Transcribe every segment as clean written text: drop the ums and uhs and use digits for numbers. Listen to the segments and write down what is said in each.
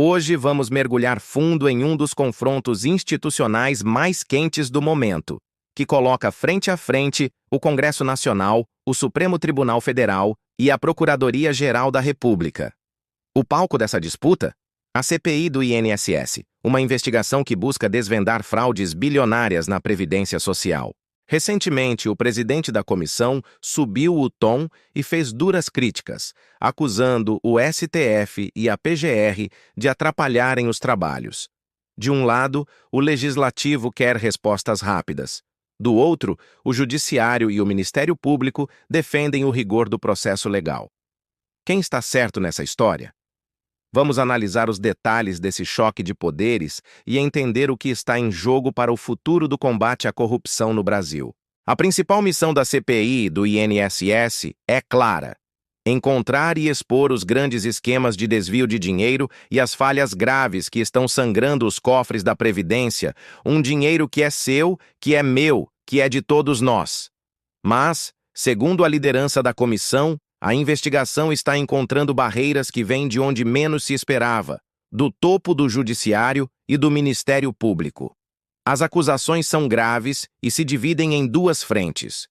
Hoje vamos mergulhar fundo em um dos confrontos institucionais mais quentes do momento, que coloca frente a frente o Congresso Nacional, o Supremo Tribunal Federal e a Procuradoria-Geral da República. O palco dessa disputa? A CPI do INSS, uma investigação que busca desvendar fraudes bilionárias na Previdência Social. Recentemente, o presidente da comissão subiu o tom e fez duras críticas, acusando o STF e a PGR de atrapalharem os trabalhos. De um lado, o legislativo quer respostas rápidas. Do outro, o judiciário e o Ministério Público defendem o rigor do processo legal. Quem está certo nessa história? Vamos analisar os detalhes desse choque de poderes e entender o que está em jogo para o futuro do combate à corrupção no Brasil. A principal missão da CPI do INSS é clara: encontrar e expor os grandes esquemas de desvio de dinheiro e as falhas graves que estão sangrando os cofres da Previdência, um dinheiro que é seu, que é meu, que é de todos nós. Mas, segundo a liderança da comissão, a investigação está encontrando barreiras que vêm de onde menos se esperava, do topo do Judiciário e do Ministério Público. As acusações são graves e se dividem em duas frentes.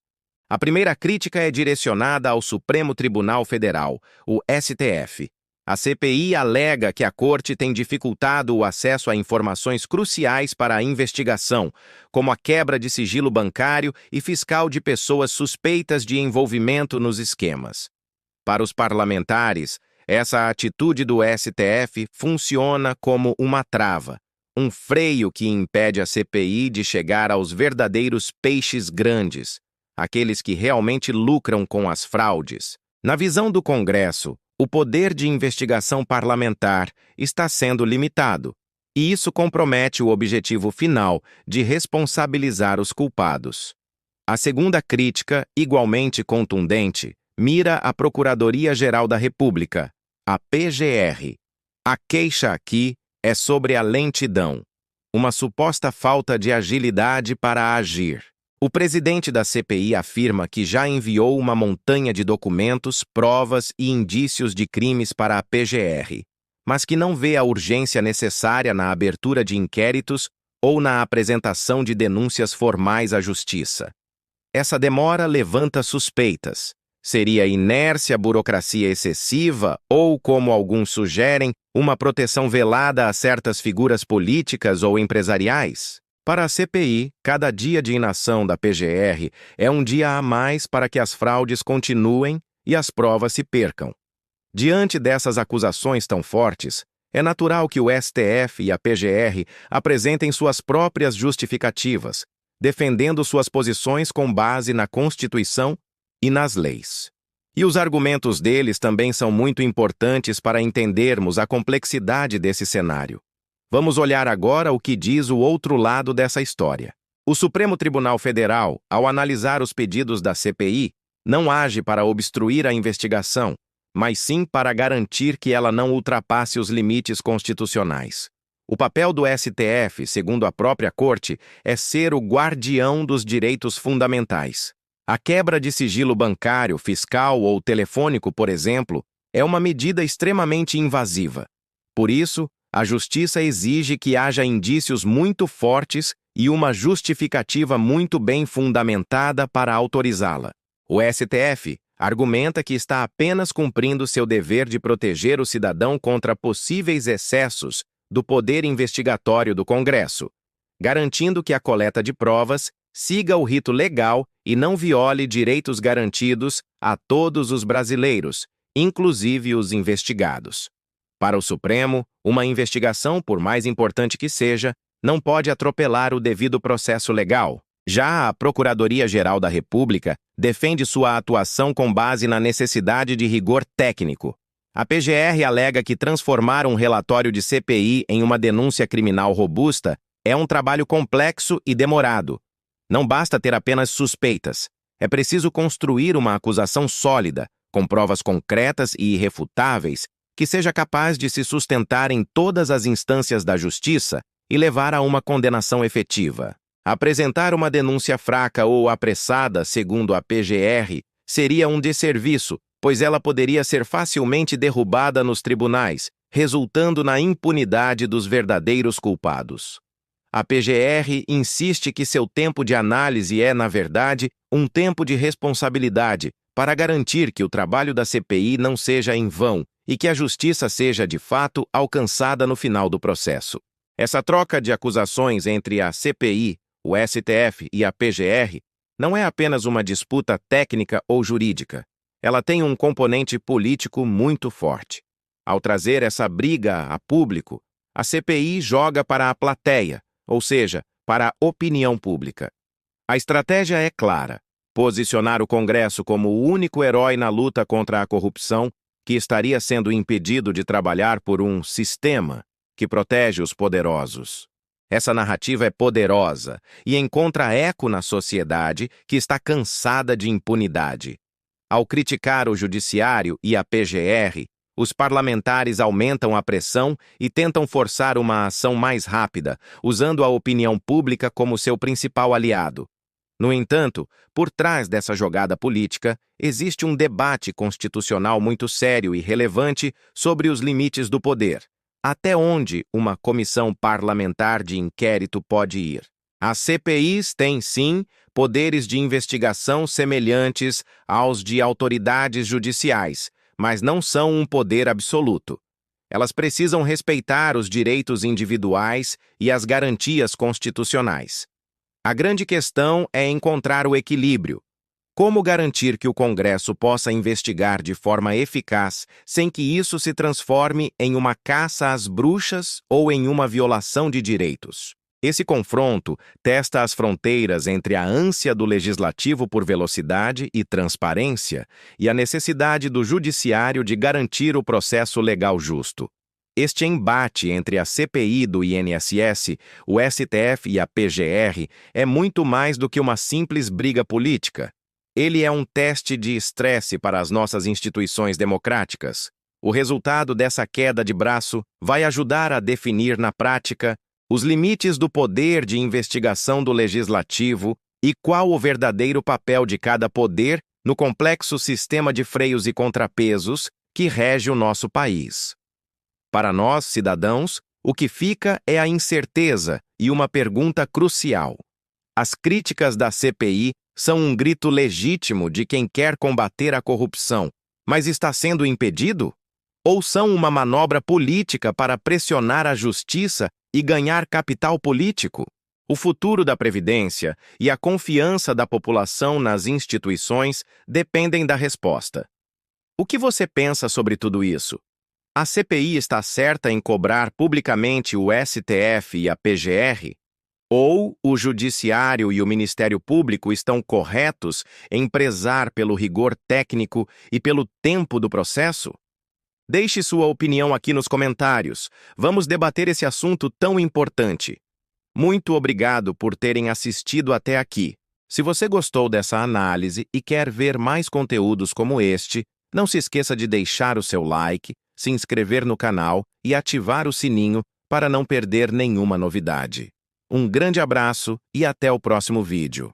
A primeira crítica é direcionada ao Supremo Tribunal Federal, o STF. A CPI alega que a Corte tem dificultado o acesso a informações cruciais para a investigação, como a quebra de sigilo bancário e fiscal de pessoas suspeitas de envolvimento nos esquemas. Para os parlamentares, essa atitude do STF funciona como uma trava, um freio que impede a CPI de chegar aos verdadeiros peixes grandes, aqueles que realmente lucram com as fraudes. Na visão do Congresso, o poder de investigação parlamentar está sendo limitado, e isso compromete o objetivo final de responsabilizar os culpados. A segunda crítica, igualmente contundente, mira a Procuradoria-Geral da República, a PGR. A queixa aqui é sobre a lentidão, uma suposta falta de agilidade para agir. O presidente da CPI afirma que já enviou uma montanha de documentos, provas e indícios de crimes para a PGR, mas que não vê a urgência necessária na abertura de inquéritos ou na apresentação de denúncias formais à Justiça. Essa demora levanta suspeitas. Seria inércia, burocracia excessiva ou, como alguns sugerem, uma proteção velada a certas figuras políticas ou empresariais? Para a CPI, cada dia de inação da PGR é um dia a mais para que as fraudes continuem e as provas se percam. Diante dessas acusações tão fortes, é natural que o STF e a PGR apresentem suas próprias justificativas, defendendo suas posições com base na Constituição e nas leis. E os argumentos deles também são muito importantes para entendermos a complexidade desse cenário. Vamos olhar agora o que diz o outro lado dessa história. O Supremo Tribunal Federal, ao analisar os pedidos da CPI, não age para obstruir a investigação, mas sim para garantir que ela não ultrapasse os limites constitucionais. O papel do STF, segundo a própria Corte, é ser o guardião dos direitos fundamentais. A quebra de sigilo bancário, fiscal ou telefônico, por exemplo, é uma medida extremamente invasiva. Por isso, a Justiça exige que haja indícios muito fortes e uma justificativa muito bem fundamentada para autorizá-la. O STF argumenta que está apenas cumprindo seu dever de proteger o cidadão contra possíveis excessos do poder investigatório do Congresso, garantindo que a coleta de provas siga o rito legal e não viole direitos garantidos a todos os brasileiros, inclusive os investigados. Para o Supremo, uma investigação, por mais importante que seja, não pode atropelar o devido processo legal. Já a Procuradoria-Geral da República defende sua atuação com base na necessidade de rigor técnico. A PGR alega que transformar um relatório de CPI em uma denúncia criminal robusta é um trabalho complexo e demorado. Não basta ter apenas suspeitas. É preciso construir uma acusação sólida, com provas concretas e irrefutáveis, que seja capaz de se sustentar em todas as instâncias da justiça e levar a uma condenação efetiva. Apresentar uma denúncia fraca ou apressada, segundo a PGR, seria um desserviço, pois ela poderia ser facilmente derrubada nos tribunais, resultando na impunidade dos verdadeiros culpados. A PGR insiste que seu tempo de análise é, na verdade, um tempo de responsabilidade para garantir que o trabalho da CPI não seja em vão e que a justiça seja, de fato, alcançada no final do processo. Essa troca de acusações entre a CPI, o STF e a PGR não é apenas uma disputa técnica ou jurídica. Ela tem um componente político muito forte. Ao trazer essa briga a público, a CPI joga para a plateia, ou seja, para a opinião pública. A estratégia é clara: posicionar o Congresso como o único herói na luta contra a corrupção que estaria sendo impedido de trabalhar por um sistema que protege os poderosos. Essa narrativa é poderosa e encontra eco na sociedade que está cansada de impunidade. Ao criticar o Judiciário e a PGR, os parlamentares aumentam a pressão e tentam forçar uma ação mais rápida, usando a opinião pública como seu principal aliado. No entanto, por trás dessa jogada política, existe um debate constitucional muito sério e relevante sobre os limites do poder. Até onde uma comissão parlamentar de inquérito pode ir? As CPIs têm, sim, poderes de investigação semelhantes aos de autoridades judiciais, mas não são um poder absoluto. Elas precisam respeitar os direitos individuais e as garantias constitucionais. A grande questão é encontrar o equilíbrio. Como garantir que o Congresso possa investigar de forma eficaz sem que isso se transforme em uma caça às bruxas ou em uma violação de direitos? Esse confronto testa as fronteiras entre a ânsia do legislativo por velocidade e transparência e a necessidade do judiciário de garantir o processo legal justo. Este embate entre a CPI do INSS, o STF e a PGR é muito mais do que uma simples briga política. Ele é um teste de estresse para as nossas instituições democráticas. O resultado dessa queda de braço vai ajudar a definir na prática os limites do poder de investigação do legislativo e qual o verdadeiro papel de cada poder no complexo sistema de freios e contrapesos que rege o nosso país. Para nós, cidadãos, o que fica é a incerteza e uma pergunta crucial. As críticas da CPI são um grito legítimo de quem quer combater a corrupção, mas está sendo impedido? Ou são uma manobra política para pressionar a justiça e ganhar capital político? O futuro da Previdência e a confiança da população nas instituições dependem da resposta. O que você pensa sobre tudo isso? A CPI está certa em cobrar publicamente o STF e a PGR? Ou o Judiciário e o Ministério Público estão corretos em prezar pelo rigor técnico e pelo tempo do processo? Deixe sua opinião aqui nos comentários. Vamos debater esse assunto tão importante. Muito obrigado por terem assistido até aqui. Se você gostou dessa análise e quer ver mais conteúdos como este, não se esqueça de deixar o seu like, se inscrever no canal e ativar o sininho para não perder nenhuma novidade. Um grande abraço e até o próximo vídeo.